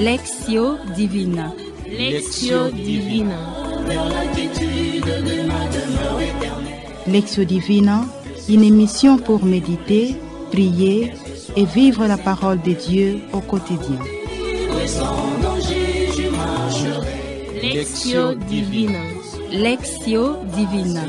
Lectio Divina. Lectio Divina. Lectio Divina, une émission pour méditer, prier et vivre la parole de Dieu au quotidien. Lectio Divina. Lectio Divina.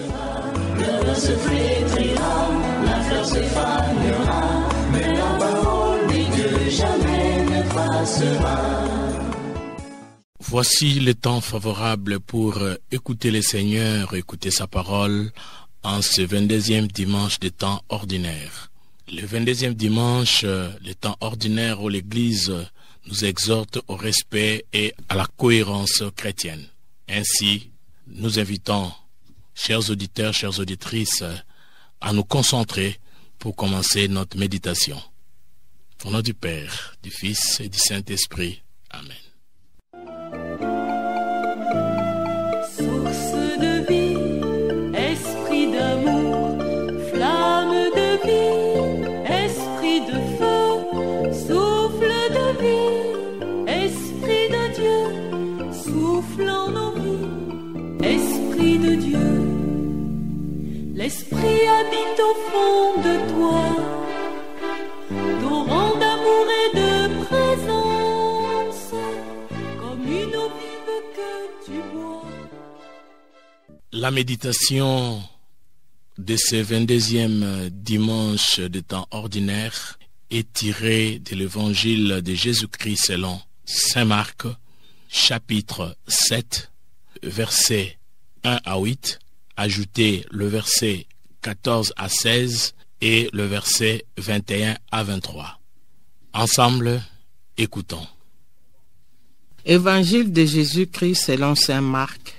Voici le temps favorable pour écouter le Seigneur, écouter sa parole en ce 22e dimanche de temps ordinaire. Le 22e dimanche, le temps ordinaire où l'Église nous exhorte au respect et à la cohérence chrétienne. Ainsi, nous invitons, chers auditeurs, chères auditrices, à nous concentrer pour commencer notre méditation. Au nom du Père, du Fils et du Saint-Esprit. Amen. Source de vie, esprit d'amour, flamme de vie, esprit de feu, souffle de vie, esprit de Dieu, souffle en nos vies, esprit de Dieu. L'esprit habite au fond de toi, torrent d'amour et de présence, comme une eau vive que tu bois. La méditation de ce 22e dimanche de temps ordinaire est tirée de l'évangile de Jésus-Christ selon Saint Marc, chapitre 7, versets 1 à 8, ajouté le verset 14 à 16 et le verset 21 à 23. Ensemble, écoutons. Évangile de Jésus-Christ selon saint Marc.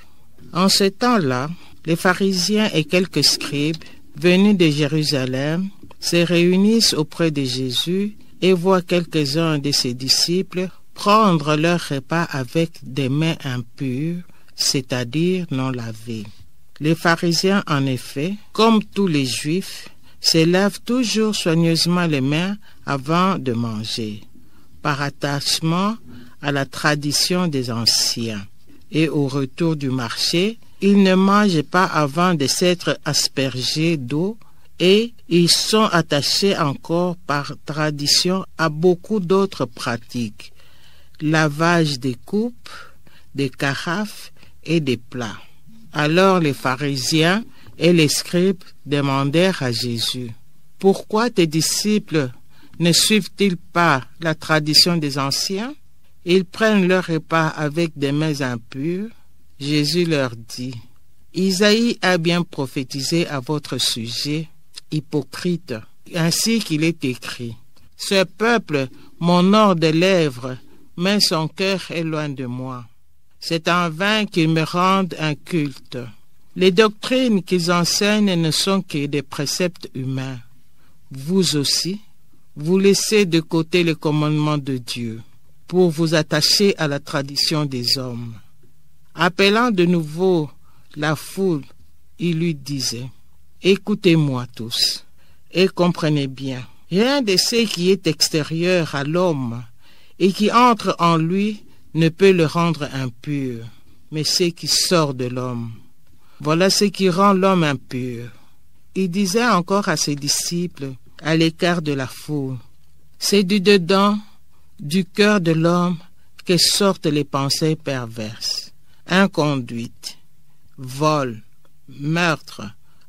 En ce temps-là, les pharisiens et quelques scribes, venus de Jérusalem, se réunissent auprès de Jésus et voient quelques-uns de ses disciples prendre leur repas avec des mains impures, c'est-à-dire non lavées. Les pharisiens, en effet, comme tous les Juifs, se lavent toujours soigneusement les mains avant de manger, par attachement à la tradition des anciens. Et au retour du marché, ils ne mangent pas avant de s'être aspergés d'eau, et ils sont attachés encore par tradition à beaucoup d'autres pratiques, lavage des coupes, des carafes et des plats. Alors les pharisiens et les scribes demandèrent à Jésus, « Pourquoi tes disciples ne suivent-ils pas la tradition des anciens? Ils prennent leur repas avec des mains impures. » Jésus leur dit, « Isaïe a bien prophétisé à votre sujet, hypocrite, ainsi qu'il est écrit, « Ce peuple m'honore des lèvres, mais son cœur est loin de moi. C'est en vain qu'ils me rendent un culte. Les doctrines qu'ils enseignent ne sont que des préceptes humains. Vous aussi, vous laissez de côté les commandements de Dieu pour vous attacher à la tradition des hommes. » Appelant de nouveau la foule, il lui disait, « Écoutez-moi tous et comprenez bien. Rien de ce qui est extérieur à l'homme et qui entre en lui ne peut le rendre impur, mais ce qui sort de l'homme. Voilà ce qui rend l'homme impur. » Il disait encore à ses disciples, à l'écart de la foule, « C'est du dedans, du cœur de l'homme, que sortent les pensées perverses, inconduite, vol, meurtre,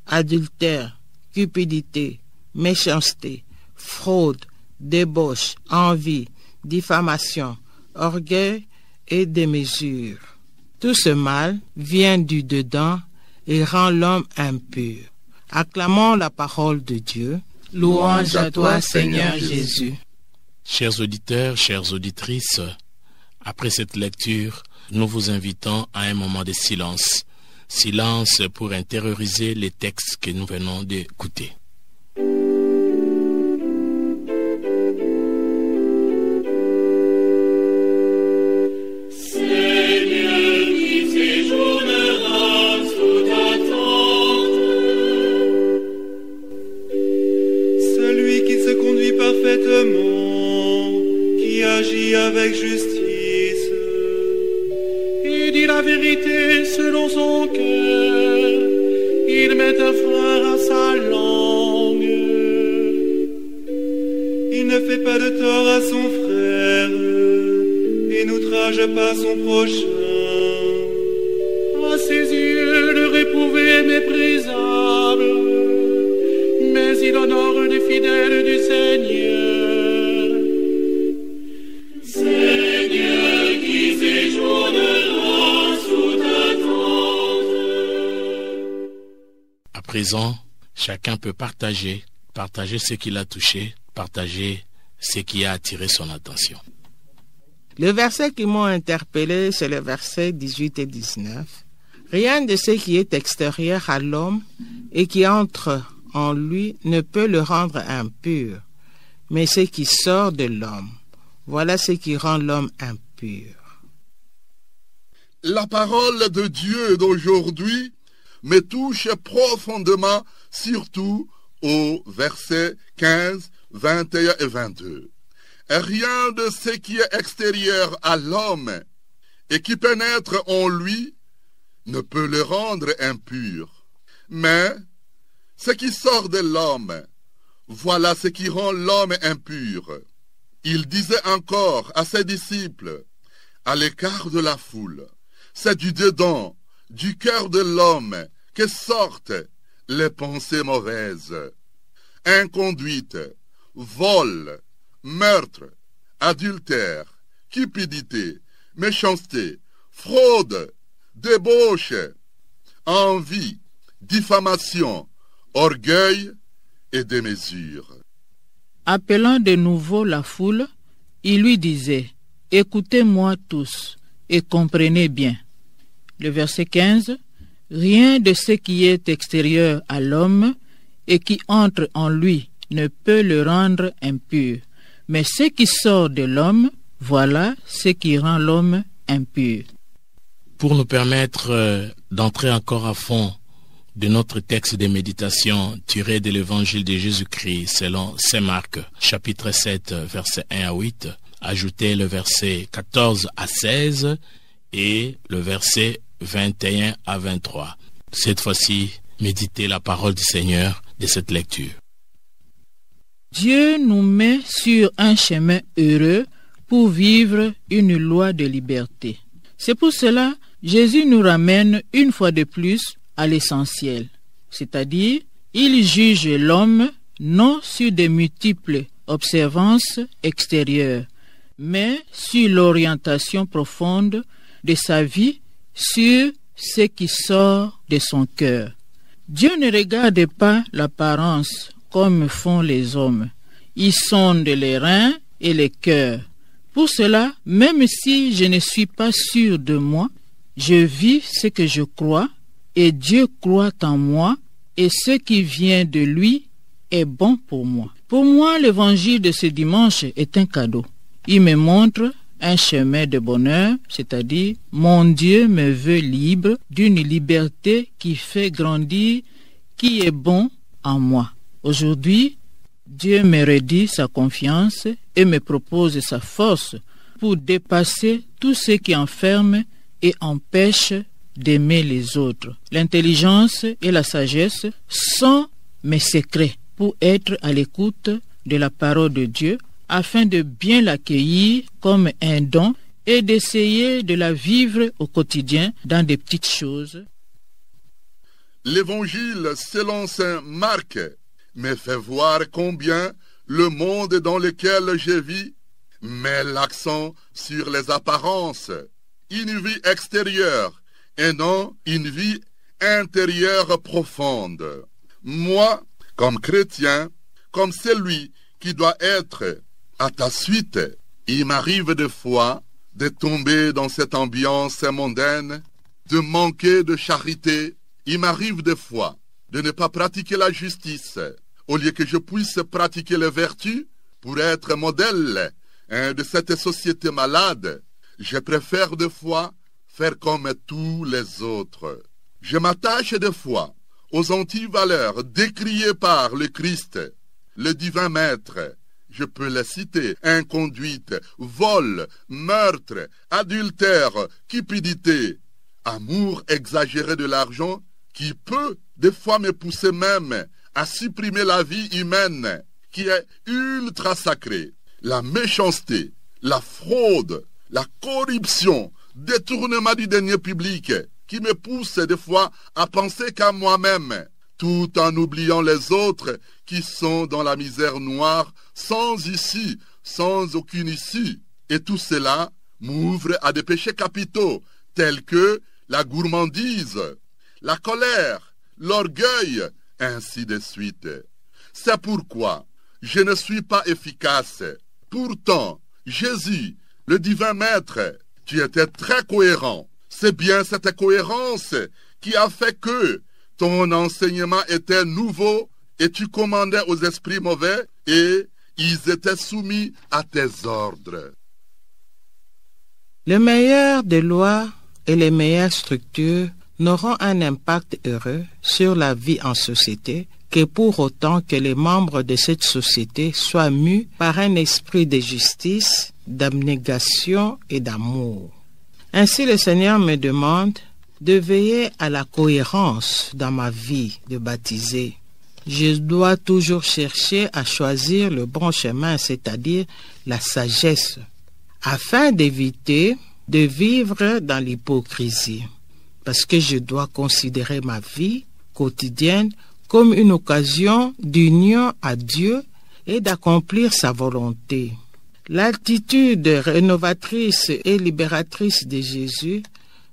adultère, cupidité, méchanceté, fraude, débauche, envie, diffamation, orgueil et démesure. Tout ce mal vient du dedans et rend l'homme impur. » Acclamons la parole de Dieu. Louange à toi, Seigneur Jésus. Chers auditeurs, chères auditrices, après cette lecture, nous vous invitons à un moment de silence. Silence pour intérioriser les textes que nous venons d'écouter. Parfaitement, qui agit avec justice, dit la vérité selon son cœur. Il met un frein à sa langue. Il ne fait pas de tort à son frère et n'outrage pas son prochain. À ses yeux, le réprouvé est méprisable, mais il honore les fidèles du Seigneur. Seigneur, qui séjournera sous ta tente. À présent, chacun peut partager ce qui l'a touché, partager ce qui a attiré son attention. Le verset qui m'a interpellé, c'est le verset 18 et 19. Rien de ce qui est extérieur à l'homme et qui entre en lui ne peut le rendre impur, mais ce qui sort de l'homme, voilà ce qui rend l'homme impur. La parole de Dieu d'aujourd'hui me touche profondément, surtout au verset 15, 21 et 22. Rien de ce qui est extérieur à l'homme et qui pénètre en lui ne peut le rendre impur. Mais ce qui sort de l'homme, voilà ce qui rend l'homme impur. Il disait encore à ses disciples, à l'écart de la foule, c'est du dedans, du cœur de l'homme, que sortent les pensées mauvaises. Inconduite, vol, meurtre, adultère, cupidité, méchanceté, fraude, débauche, envie, diffamation, orgueil et démesure. Appelant de nouveau la foule, il lui disait, « Écoutez-moi tous et comprenez bien. » Le verset 15, « Rien de ce qui est extérieur à l'homme et qui entre en lui ne peut le rendre impur. Mais ce qui sort de l'homme, voilà ce qui rend l'homme impur. » Pour nous permettre d'entrer encore à fond de notre texte de méditation tiré de l'évangile de Jésus-Christ selon Saint Marc, chapitre 7, versets 1 à 8, ajoutez le verset 14 à 16 et le verset 21 à 23. Cette fois-ci, méditez la parole du Seigneur de cette lecture. Dieu nous met sur un chemin heureux pour vivre une loi de liberté. C'est pour cela Jésus nous ramène une fois de plus à l'essentiel, c'est-à-dire il juge l'homme non sur des multiples observances extérieures, mais sur l'orientation profonde de sa vie, sur ce qui sort de son cœur. Dieu ne regarde pas l'apparence comme font les hommes. Il sonde les reins et les cœurs. Pour cela, même si je ne suis pas sûr de moi, je vis ce que je crois, et Dieu croit en moi, et ce qui vient de lui est bon pour moi. Pour moi, l'évangile de ce dimanche est un cadeau. Il me montre un chemin de bonheur, c'est-à-dire mon Dieu me veut libre d'une liberté qui fait grandir, qui est bon en moi. Aujourd'hui, Dieu me redit sa confiance et me propose sa force pour dépasser tout ce qui enferme et empêche d'aimer les autres. L'intelligence et la sagesse sont mes secrets pour être à l'écoute de la parole de Dieu afin de bien l'accueillir comme un don et d'essayer de la vivre au quotidien dans des petites choses. L'évangile selon saint Marc me fait voir combien le monde dans lequel je vis met l'accent sur les apparences, une vie extérieure et non une vie intérieure profonde. Moi, comme chrétien, comme celui qui doit être à ta suite, il m'arrive des fois de tomber dans cette ambiance mondaine, de manquer de charité. Il m'arrive des fois de ne pas pratiquer la justice, au lieu que je puisse pratiquer les vertus pour être modèle de cette société malade. Je préfère des fois faire comme tous les autres. Je m'attache des fois aux antivaleurs décriées par le Christ, le divin maître. Je peux les citer: inconduite, vol, meurtre, adultère, cupidité, amour exagéré de l'argent qui peut des fois me pousser même à supprimer la vie humaine qui est ultra sacrée. La méchanceté, la fraude, la corruption, détournement du denier public qui me pousse des fois à penser qu'à moi-même, tout en oubliant les autres qui sont dans la misère noire, sans issue, sans aucune issue. Et tout cela m'ouvre à des péchés capitaux, tels que la gourmandise, la colère, l'orgueil, ainsi de suite. C'est pourquoi je ne suis pas efficace. Pourtant, Jésus, le divin maître, tu étais très cohérent. C'est bien cette cohérence qui a fait que ton enseignement était nouveau et tu commandais aux esprits mauvais et ils étaient soumis à tes ordres. Les meilleures des lois et les meilleures structures n'auront un impact heureux sur la vie en société que pour autant que les membres de cette société soient mus par un esprit de justice, d'abnégation et d'amour. Ainsi, le Seigneur me demande de veiller à la cohérence dans ma vie de baptisé. Je dois toujours chercher à choisir le bon chemin, c'est-à-dire la sagesse, afin d'éviter de vivre dans l'hypocrisie, parce que je dois considérer ma vie quotidienne comme une occasion d'union à Dieu et d'accomplir sa volonté. L'attitude rénovatrice et libératrice de Jésus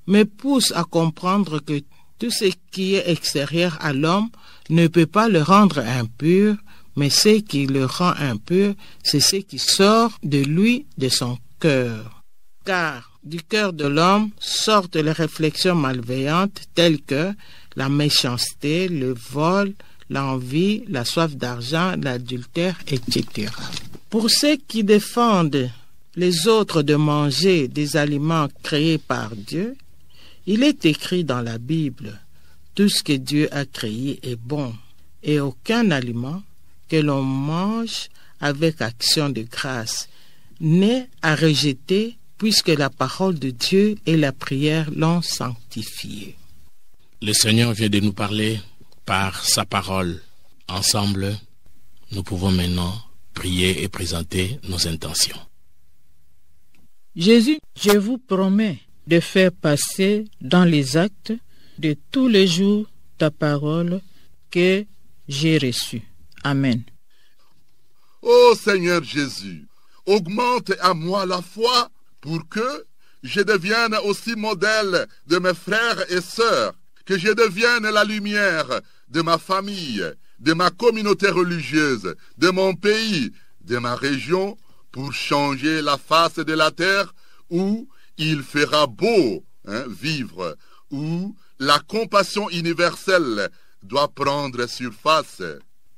me pousse à comprendre que tout ce qui est extérieur à l'homme ne peut pas le rendre impur, mais ce qui le rend impur, c'est ce qui sort de lui, de son cœur. Car du cœur de l'homme sortent les réflexions malveillantes telles que la méchanceté, le vol, l'envie, la soif d'argent, l'adultère, etc. Pour ceux qui défendent les autres de manger des aliments créés par Dieu, il est écrit dans la Bible, tout ce que Dieu a créé est bon, et aucun aliment que l'on mange avec action de grâce n'est à rejeter, puisque la parole de Dieu et la prière l'ont sanctifié. Le Seigneur vient de nous parler par sa parole. Ensemble, nous pouvons maintenant prier et présenter nos intentions. Jésus, je vous promets de faire passer dans les actes de tous les jours ta parole que j'ai reçue. Amen. Ô Seigneur Jésus, augmente à moi la foi pour que je devienne aussi modèle de mes frères et sœurs, que je devienne la lumière de ma famille, de ma communauté religieuse, de mon pays, de ma région, pour changer la face de la terre où il fera beau vivre, où la compassion universelle doit prendre surface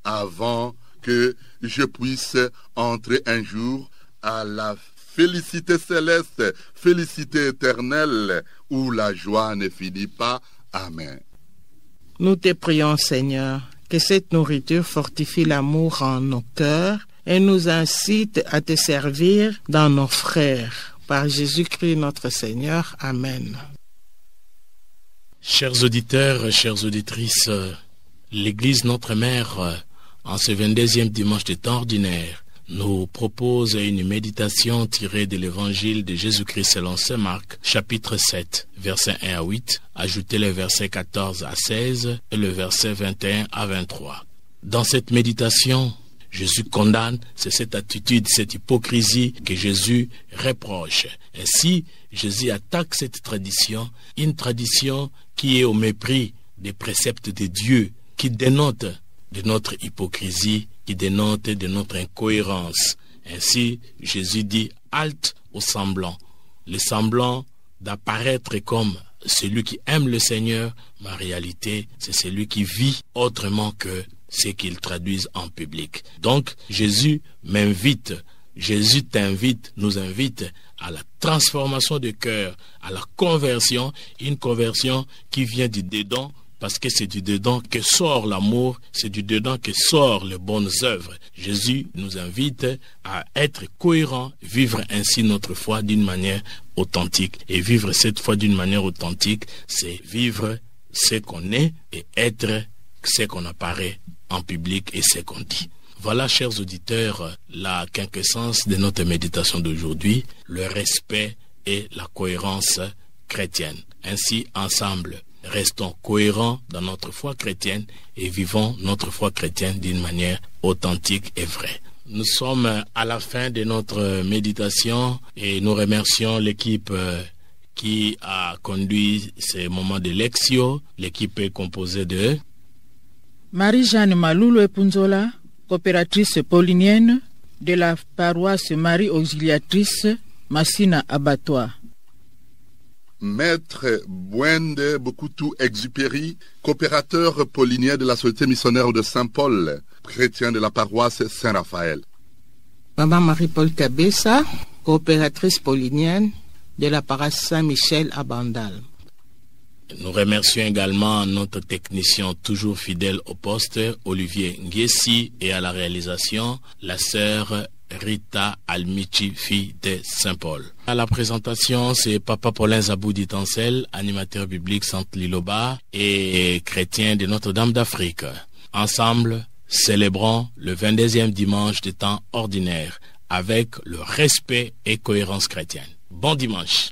avant que je puisse entrer un jour à la félicité céleste, félicité éternelle, où la joie ne finit pas. Amen. Nous te prions, Seigneur, que cette nourriture fortifie l'amour en nos cœurs et nous incite à te servir dans nos frères. Par Jésus-Christ notre Seigneur. Amen. Chers auditeurs, chères auditrices, l'Église Notre Mère, en ce 22e dimanche de temps ordinaire, nous propose une méditation tirée de l'Évangile de Jésus-Christ selon saint Marc, chapitre 7, versets 1 à 8, ajoutez les versets 14 à 16 et le verset 21 à 23. Dans cette méditation, Jésus condamne, c'est cette attitude, cette hypocrisie que Jésus reproche. Ainsi, Jésus attaque cette tradition, une tradition qui est au mépris des préceptes de Dieu, qui dénote de notre hypocrisie, qui dénote de notre incohérence. Ainsi, Jésus dit halte au semblant. Le semblant d'apparaître comme celui qui aime le Seigneur, mais en réalité, c'est celui qui vit autrement que ce qu'il traduise en public. Donc, Jésus m'invite, Jésus t'invite, nous invite à la transformation de cœur, à la conversion, une conversion qui vient du dedans parce que c'est du dedans que sort l'amour, c'est du dedans que sortent les bonnes œuvres. Jésus nous invite à être cohérents, vivre ainsi notre foi d'une manière authentique. Et vivre cette foi d'une manière authentique, c'est vivre ce qu'on est et être ce qu'on apparaît en public et ce qu'on dit. Voilà, chers auditeurs, la quintessence de notre méditation d'aujourd'hui, le respect et la cohérence chrétienne. Ainsi, ensemble, restons cohérents dans notre foi chrétienne et vivons notre foi chrétienne d'une manière authentique et vraie. Nous sommes à la fin de notre méditation et nous remercions l'équipe qui a conduit ces moments de lectio. L'équipe est composée de Marie-Jeanne Malulu Epunzola, coopératrice paulinienne de la paroisse Marie Auxiliatrice Massina Abattoir. Maître Bwende Bokutu Exupéry, coopérateur paulinien de la Société missionnaire de Saint-Paul, chrétien de la paroisse Saint-Raphaël. Maman Marie-Paul Kabessa, coopératrice paulinienne de la paroisse Saint-Michel à Bandal. Nous remercions également notre technicien toujours fidèle au poste, Olivier Nguessi, et à la réalisation, la sœur Rita Almichi, fille de Saint-Paul. À la présentation, c'est Papa Paulin Zaboudi Tancel, animateur biblique Centre Liloba et chrétien de Notre-Dame d'Afrique. Ensemble, célébrons le 22e dimanche de temps ordinaire avec le respect et cohérence chrétienne. Bon dimanche.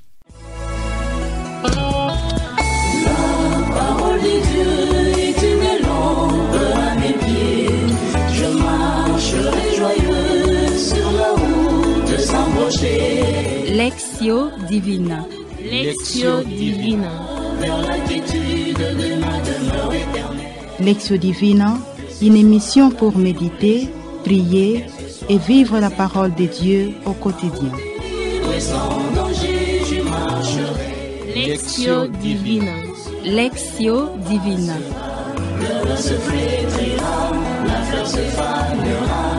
Lectio Divina. Lectio Divina. Lectio Divina, une émission pour méditer, prier et vivre la parole de Dieu au quotidien. Lectio Divina. Lectio Divina. Le vent se flétrira, la fleur se fanera.